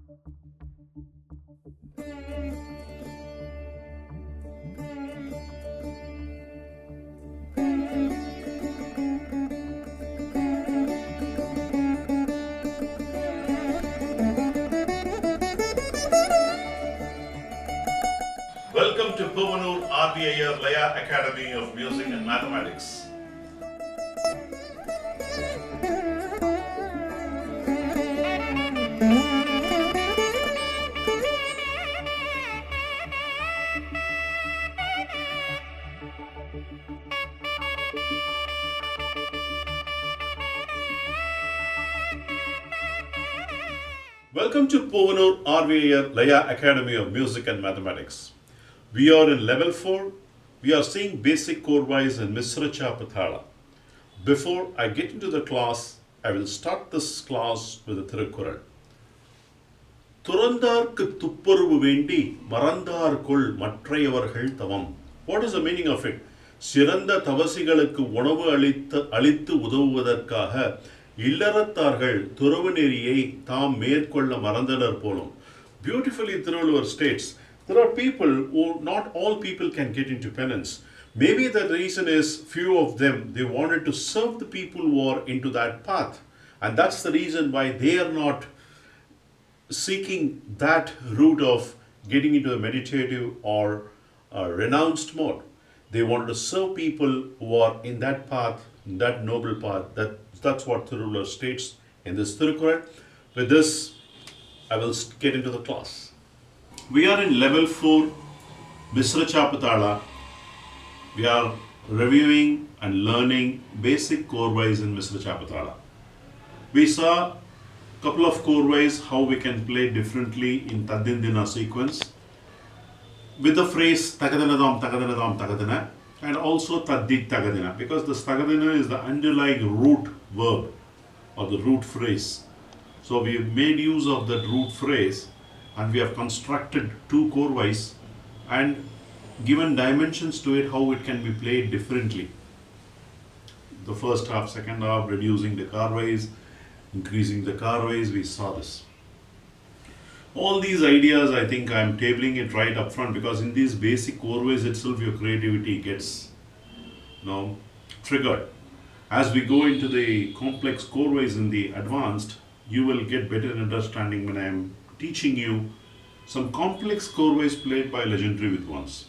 Welcome to Puvanur RVIR Laya Academy of Music and Mathematics. Welcome to Puvanur RVIR Laya Academy of Music and Mathematics. We are in level 4. We are seeing basic korvais in Misra, Chapu, Thalam. Before I get into the class, I will start this class with a Thirukural. துறந்தார்க்கு துப்பருவு வேண்டி மறந்தார்க்குள் மற்றையவர்கள் தவம். What is the meaning of it? சிறந்த தவசிகளுக்கு உணவு அளித்து உதவுவதற்காக இல்லறத்தார்கள் துறவு நெறியை தாம் மேற்கொள்ள மறந்தனர் போலும். Beautifully Thiruvalur states, there are people who not all people can get into penance. Maybe the reason is few of them, they wanted to serve the people who are into that path. And that's the reason why they are not seeking that route of getting into a meditative or renounced mode. They wanted to serve people who are in that path, in that noble path. That's what Thiruvalur states in this Thirukural. With this, I will get into the class. We are in level 4, Misra Chapu Thala. We are reviewing and learning basic korvais in Misra Chapu Thala. We saw a couple of korvais, how we can play differently in Tadindina sequence with the phrase Takadinadam, Takadinadam, Takadina, and also Taddit Takadina, because the Takadina is the underlying root verb or the root phrase. So we have made use of that root phrase and we have constructed two korvais and given dimensions to it, how it can be played differently. The first half, second half, reducing the korvais, increasing the korvais, we saw this. All these ideas, I think I am tabling it right up front, because in these basic korvais itself your creativity gets triggered. As we go into the complex korvais in the advanced, you will get better understanding when I am teaching you some complex korvais played by legendary vidwans.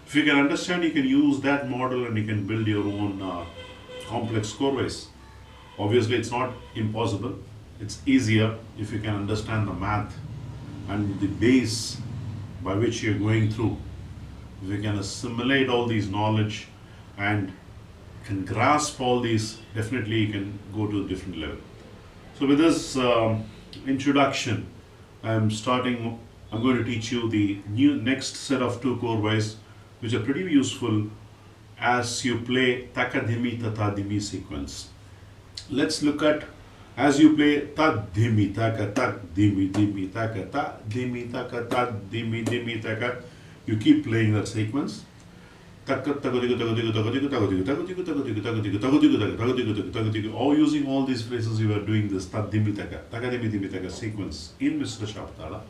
If you can understand, you can use that model and you can build your own complex korvais. Obviously, it's not impossible. It's easier if you can understand the math and the base by which you're going through. If you can assimilate all these knowledge and can grasp all these, definitely you can go to a different level. So with this introduction, I'm going to teach you the next set of two korvais, which are pretty useful as you play Takadimi Tatadimi sequence. Let's look at, as you play Tadimi Taka Tak Dimi Dimi Taka Ta Dimi Taka Ta Dimi Dimi Taka, you keep playing that sequence. All using all these phrases, you are doing this Tadimi Taka, Takadimi Dimi Taka sequence in Misra Chapu Thala.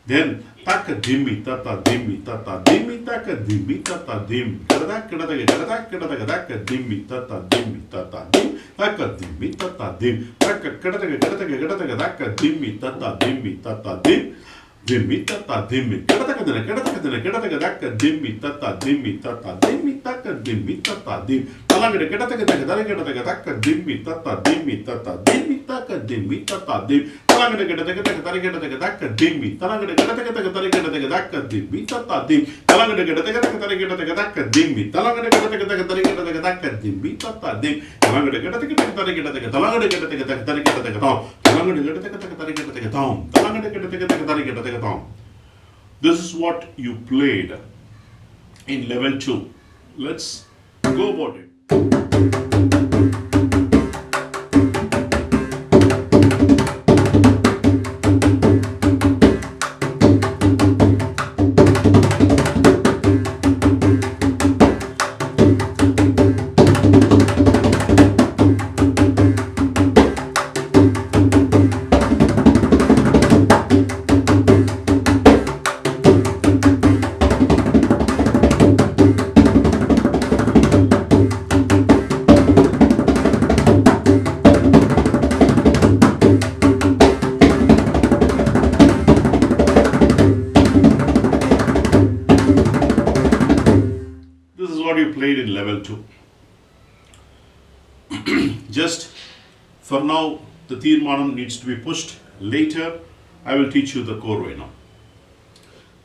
Then taka dimmi tata dimmi tata dimmi taka dimmi tata dim kada kada kada kada taka dimmi tata dimmi tata dim taka dimmi tata dim taka kada kada taka dimmi tata dimmi tata dim dimmi tata dimmi kada kada taka dimmi tata dimmi tata dimmi taka dimmi tata dim talangade kada taka dimmi tata dimmi tata dimmi taka dimmi tata dim talangade kada taka dimmi talangade kada dimmi tata dim talangade kada dimmi talangade kada dimmi tata dim talangade kada. This is what you played in level 2. Let's go about it. played in level 2. Just for now, the Tirmanam needs to be pushed. Later, I will teach you the korvai now.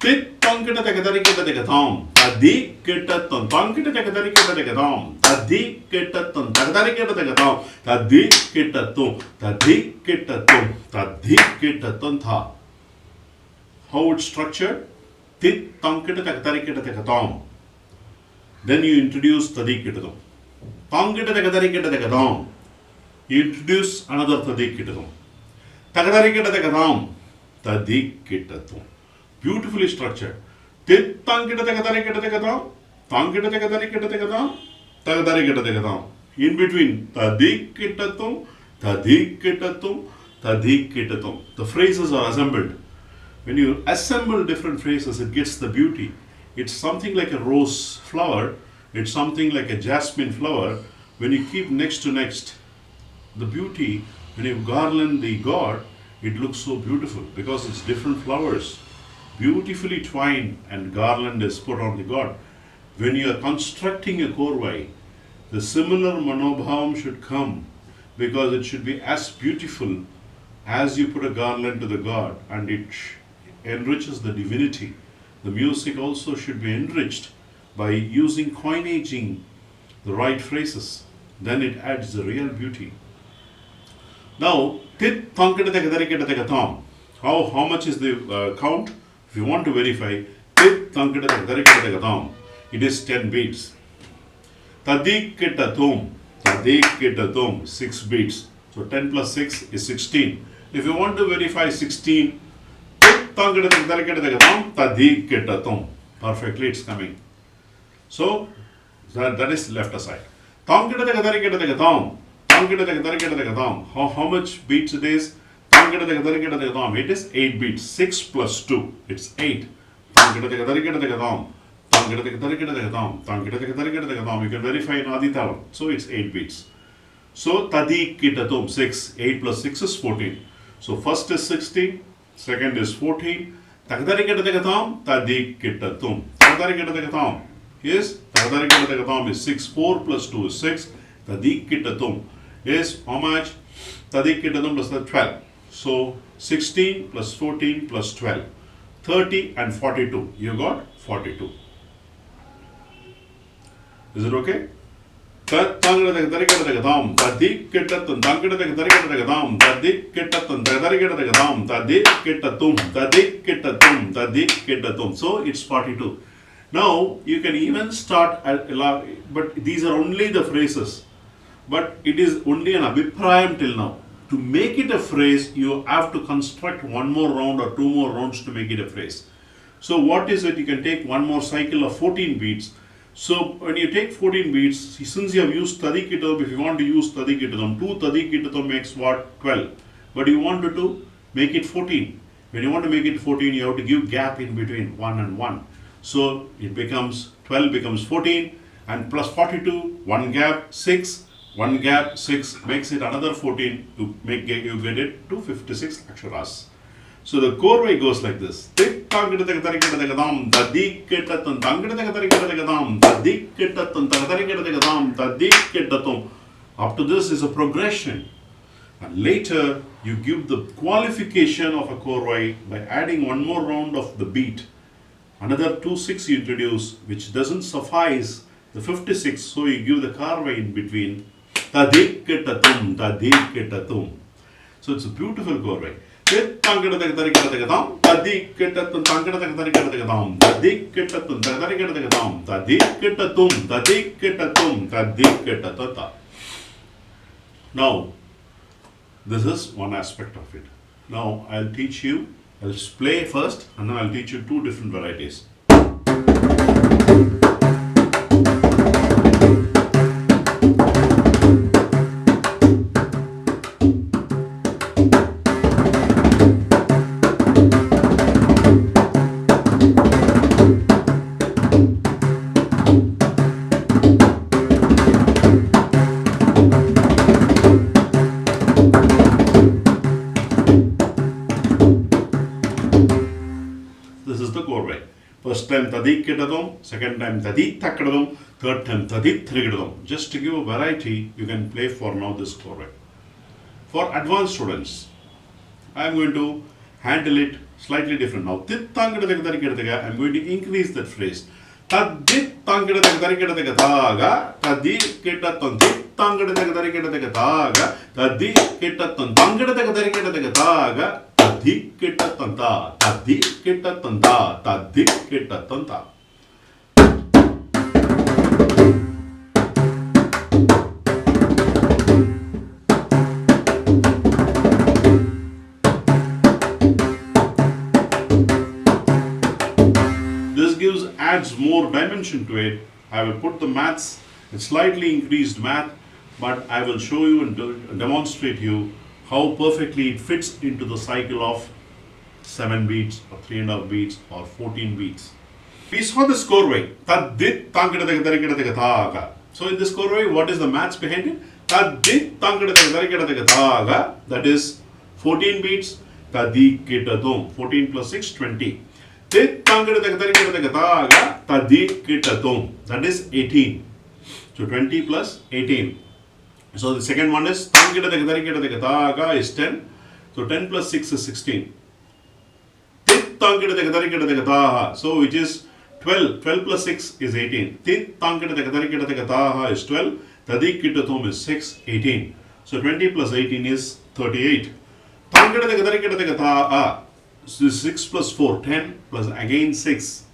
Tit tankita tekatarikita tekatam, tadi kitatum, tankita tekatarikita tekatam, tadi kitatum, tekatarikita tekatam, tadi kitatum, tadi kitatum, tadi kitatum tha. How it's structured? Tit tankita tekatarikita tekatam. Then you introduce tadi kitatum. Tankita tekatarikita tekatam. You introduce another tadi kitatum. Tekatarikita tekatam, tadi kitatum. Beautifully structured. Tit tankita tekatarikita tekatam, tankita tekatarikita tekatam, tekatarikita tekatam. In between, tadi kitatum, tadi kitatum, tadi kitatum. The phrases are assembled. When you assemble different phrases, it gets the beauty. It's something like a rose flower. It's something like a jasmine flower. When you keep next to next, the beauty, when you garland the god, it looks so beautiful because it's different flowers, beautifully twined, and garland is put on the god. When you are constructing a korvai, the similar manobhavam should come because it should be as beautiful as you put a garland to the god, and it enriches the divinity. The music also should be enriched by using coinaging the right phrases. Then it adds the real beauty. Now, tit tankita tekatarikita tekatam. How much is the count? If you want to verify, tit tankita tekatarikita tekatam, it is 10 beats. Tadikitatum, 6 beats. So 10 plus 6 is 16. If you want to verify 16, tit tankita tekatarikita tekatam, tadikitatum. Perfectly, it's coming. So that is left aside. Tankita tekatarikita tekatam. How much beats it is? It is 8 beats. 6 plus 2. It's 8. You can verify in Adi Thalam. So it's 8 beats. So tadi kitatum 6. 8 plus 6 is 14. So first is 16. Second is 14. Tadi kitatum. Yes, is 6. 4 plus 2 is 6. Tadi kitatum is how much? Tadi kitatum plus 12. So 16 plus 14 plus 12. 30 and 42. You got 42. Is it okay? So it's 42. Now you can even start, but these are only the phrases. But it is only an abhiprayam till now. To make it a phrase, you have to construct one more round or 2 more rounds to make it a phrase. So what is it? You can take one more cycle of 14 beats. So when you take 14 beats, since you have used tadi kitatum, if you want to use tadi kitatum, 2 tadi kitatum makes what? 12. But you want to make it 14. When you want to make it 14, you have to give gap in between 1 and 1. So it becomes 12 becomes 14, and plus 42, 1 gap, 6. 1 gap, 6 makes it another 14 to make you get it to 56 aksharas. So the korvai goes like this. Up to this is a progression. And later you give the qualification of a korvai by adding one more round of the beat. Another 2/6 you introduce, which doesn't suffice the 56, so you give the korvai in between. Tadikitatum, tadikitatum. So it's a beautiful korvai. Now, this is one aspect of it. Now, I'll teach you, I'll play first, and then I'll teach you 2 different varieties. First time tadi kitatum, second time tadi takadatum, Third time, tadit thrigidatam. Just to give a variety, you can play for now this korvai. For advanced students, I am going to handle it slightly different. Now, I'm going to increase that phrase. Tadit tangadaga, tadi kitaton, tangadaga, tadi kitaton, tangadaga, tadi kitatanta, tadi kitatanta, tadi kitatanta. Adds more dimension to it. I will put the maths, it's slightly increased math, but I will show you and demonstrate you how perfectly it fits into the cycle of 7 beats or 3.5 beats or 14 beats. We saw this korvai. So in this korvai, what is the maths behind it? That is 14 beats. 14 plus 6, 20. That is 18. So 20 plus 18. So the second one is is 10. So 10 plus 6 is 16. So which is 12. 12 plus 6 is 18. Is 12. Is 6. 18. So 20 plus 18 is 38. So 6 plus 4, 10 plus again 6,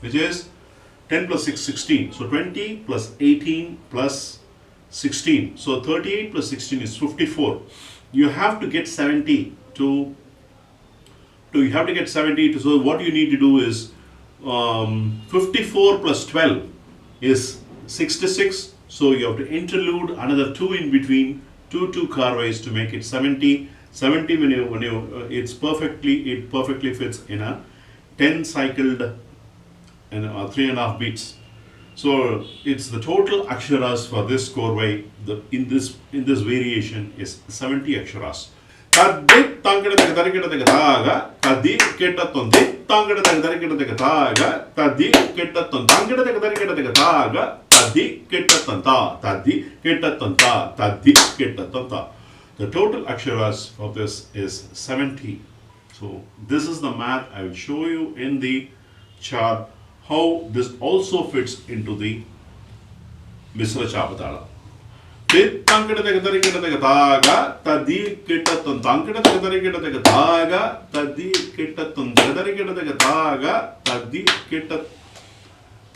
which is 10 plus 6, 16. So 20 plus 18 plus 16. So 38 plus 16 is 54. You have to get 70 so what you need to do is 54 plus 12 is 66. So you have to interlude another 2 in between, two korvais to make it 70. 70 when you it perfectly fits in a 10 cycled and 3.5 beats. So it's the total aksharas for this korvai. In this variation is 70 aksharas. Tadi tangadaga tadi ketaton tangadaga tadi ketaton tangadaga tadi ketatanta tadi ketatanta tadi ketatanta. The total aksharas for this is 70. So this is the math. I will show you in the chart how this also fits into the Misra Chapu Thalam. Tadi kitaton tangadaga tadi kitaton tadi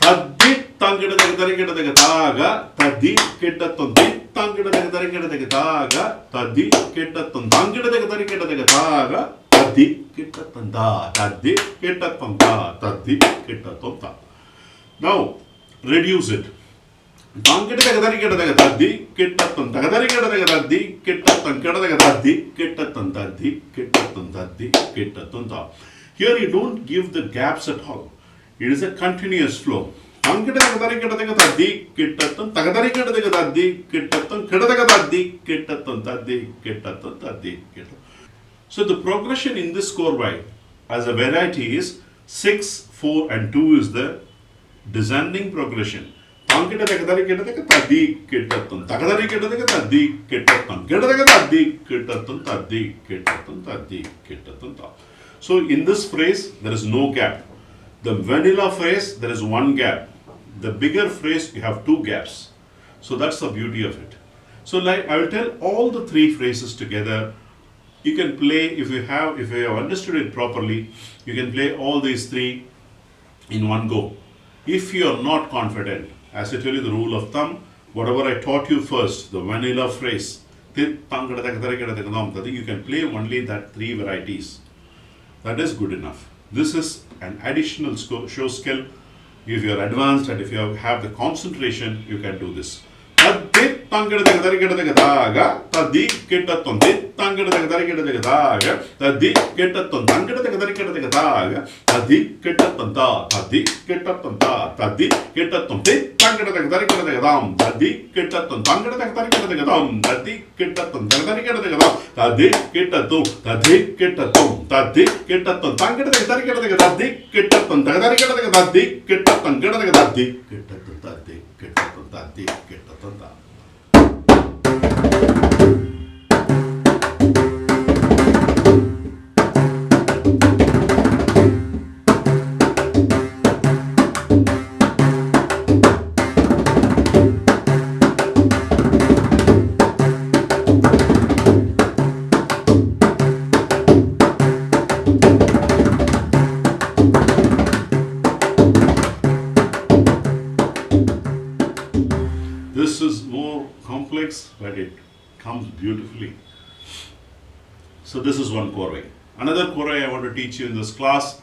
kitat tadi tangadaga tadi kitaton tangadaga tadi kitaton tangadaga tadi kitatanda tadi kitatanda tadi kitatanda. Now reduce it. Tadi kitaton tadi kitaton tadi kitatanda. Here you don't give the gaps at all. It is a continuous flow. So the progression in this korvai as a variety is 6, 4 and 2 is the descending progression. So in this phrase there is no gap. The vanilla phrase there is one gap. The bigger phrase you have 2 gaps. So that's the beauty of it. So like I will tell all the 3 phrases together. You can play if you have understood it properly. You can play all these 3 in one go. If you are not confident, as I tell you the rule of thumb, whatever I taught you first, the vanilla phrase, you can play only that 3 varieties. That is good enough. This is an additional show skill. If you are advanced and if you have the concentration, you can do this. Tadi ketaton tadi ketaton tadi ketaton tadi ketatanta tadi ketatanta tadi ketaton tadi ketaton tadi ketaton tadi ketaton tadi ketaton tadi ketaton tadi ketaton kettatanta, di kettatanta. This is more complex, but it comes beautifully. So this is one korvai. Another korvai I want to teach you in this class.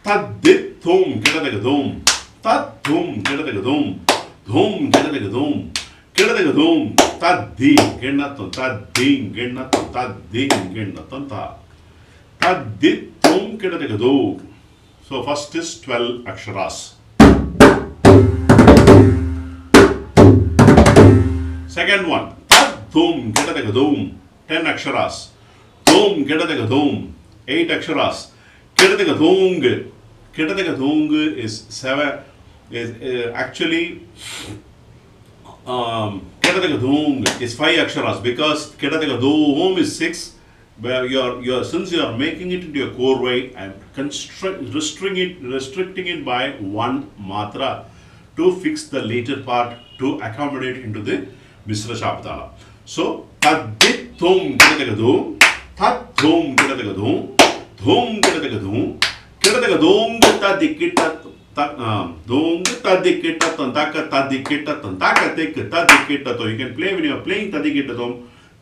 Tad dit thum kedadagadum. Tad thum kedadagadum. Thum kedadagadum. Kedadagadum. Tad di genaton. Tad ding genaton. Tad ding genaton. Tad dit thum kedadagadum. So first is 12 aksharas. Second one, tad dhum kedadagadum, 10 aksharas. Dhum kedadagadum, 8 aksharas. Kedadagadung, kedadagadung is 7, is actually kedadagadung is 5 aksharas because kedadagadum is 6. Where since you are making it into a korvai and restricting it by one matra to fix the later part to accommodate into the Misra Chapu Thalam. So, tad-dit thum kedadagadum, tad-thum kedadagadum, thum kedadagadum, kedadagadum tad-dikita dung tad-dikita tantaka tad-dikita tantaka tik tad-dikita. You can play when you are playing tad-dikita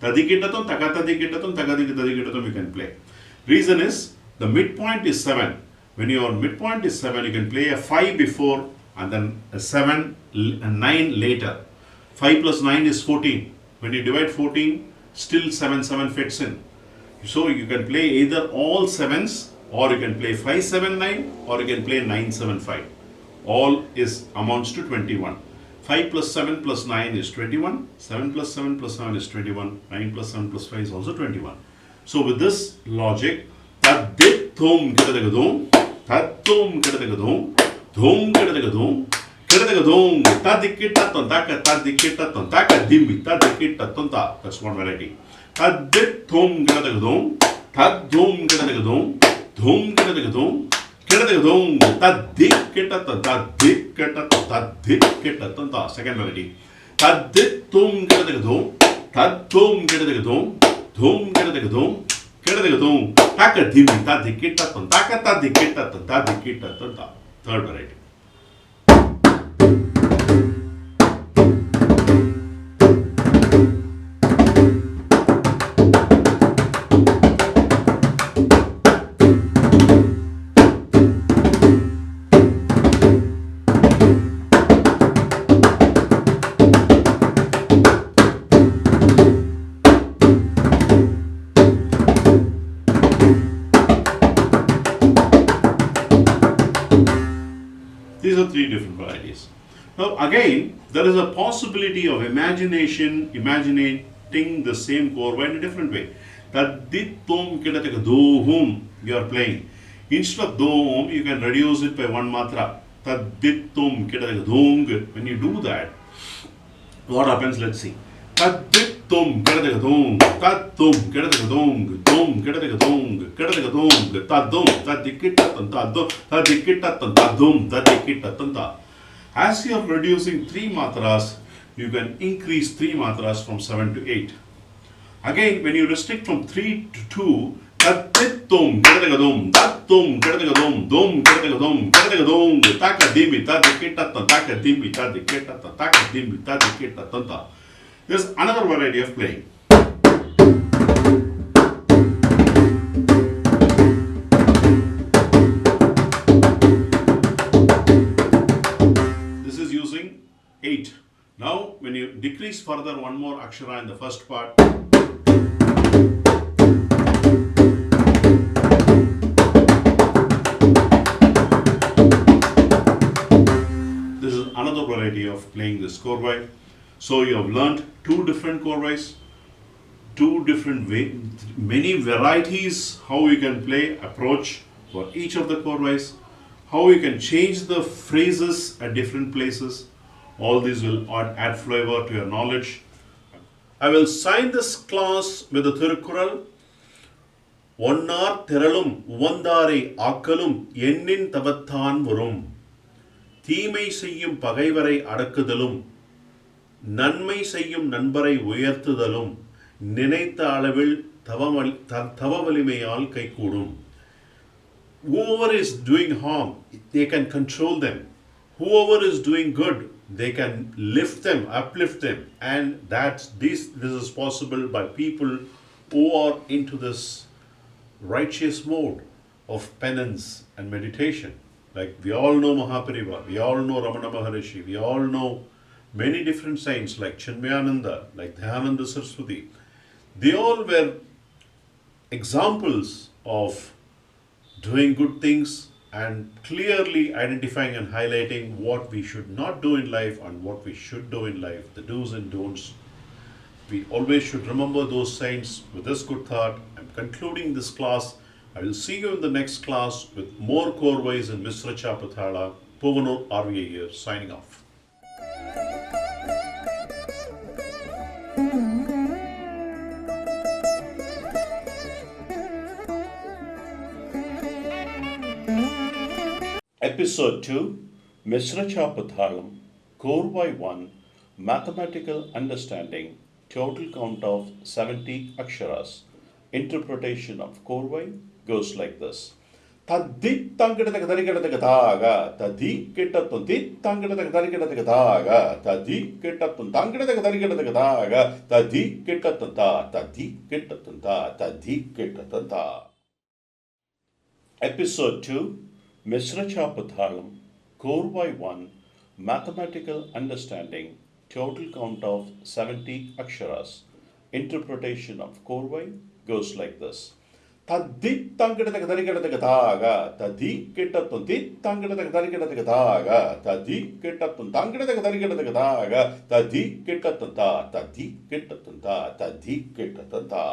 tadikitatum, takatadikitatum, takadikitadikitatum, you can play. Reason is, the midpoint is 7. When your midpoint is 7, you can play a 5 before and then a 7 and 9 later. 5 plus 9 is 14. When you divide 14, still 7 fits in. So you can play either all 7s or you can play 5, 7, 9 or you can play 9, 7, 5. All amounts to 21. 5 plus 7 plus 9 is 21, 7 plus 7 plus 7 is 21, 9 plus 7 plus 5 is also 21. So with this logic, tad-dit thum kedadagadum, tad-thum kedadagadum, thum kedadagadum, kedadagadum, tad-dikita tantaka, tad-dikita tantaka, dimmi, tad-dikita tanta. That's one variety. Tad-dit thum kedadagadum, tad-thum kedadagadum, thum kedadagadum, kedadagadum, tad-dikita tanta, tad-dikita. Second melody. Tad-dit thum kedadagadum, tad-thum kedadagadum, thum kedadagadum, kedadagadum, taka-dimmi, tad-dikita tantaka, tad-dikita tanta. Third variety. These are three different varieties. Now again, there is a possibility of imaginating the same korvai in a different way. Tad-dit thum kedadagadum you are playing. Instead of dom, you can reduce it by one matra. Tad-dit thum kedadagadung. When you do that, what happens? Let's see. Tad-dit thum kedadagadung, tad-thum kedadagadung, dum kedadagadung, kedadagadung, tad-dum, tad-dikita tanta, tad-dikita tanta, dum, tad-dikita tanta. As you are reducing 3 matras, you can increase 3 matras from 7 to 8. Again, when you restrict from 3 to 2, tad-dit thum kedadagadum, tad-thum kedadagadum, dum kedadagadum, kedadagadung, taka-dimmi, tad-dikita tanta, taka-dimmi, tad-dikita tanta, taka-dimmi, tad-dikita tanta. There's another variety of playing. This is using 8. Now, when you decrease further one more akshara in the first part, this is another variety of playing this korvai. So you have learned 2 different korvais, 2 different many varieties how you can play approach for each of the korvais, how you can change the phrases at different places, All these will add flavor to your knowledge. I will sign this class with the Thirukural. ஒன்னார் திரளும் உவந்தாரை ஆக்கலும் எண்ணின் தவத்தான் வரும். தீமை செய்யும் பகைவரை அடக்குதலும் நன்மை செய்யும் நண்பரை உயர்த்துதலும் நினைத்த அளவில் தவ வலிமையால் கைகூடும். Whoever is doing harm, they can control them. Whoever is doing good, they can lift them, uplift them. And this is possible by people who are into this righteous mode of penance and meditation. Like we all know Mahapariva, we all know Ramana Maharishi, we all know many different saints like Chinmayananda, like Dhyananda Saraswati. They all were examples of doing good things and clearly identifying and highlighting what we should not do in life and what we should do in life, the do's and don'ts. We always should remember those saints with this good thought. I'm concluding this class. I will see you in the next class with more korvais and Misra, Chapu, Thalam. Povanur RVA here, signing off. Episode 2, Misra, Chapu, Thalam, Korvai 1, Mathematical Understanding, total count of 70 aksharas. Interpretation of korvai goes like this. Taddi tangidataka tarigidataka thaga, taddi kittatun tit tangidataka tarigidataka thaga, taddi kittatun tangidataka tarigidataka thaga, taddi kittatun ta, taddi kittatun ta, taddi kittatun ta. Episode 2, Misra, Chapu, Thalam, Korvai 1, Mathematical Understanding, total count of 70 aksharas. Interpretation of korvai goes like this. Taddi tangidataka tarigidataka thaga, taddi kittatun tit tangidataka tarigidataka thaga, taddi kittatun tangidataka tarigidataka thaga, taddi kittatun ta, taddi kittatun ta, taddi kittatun ta.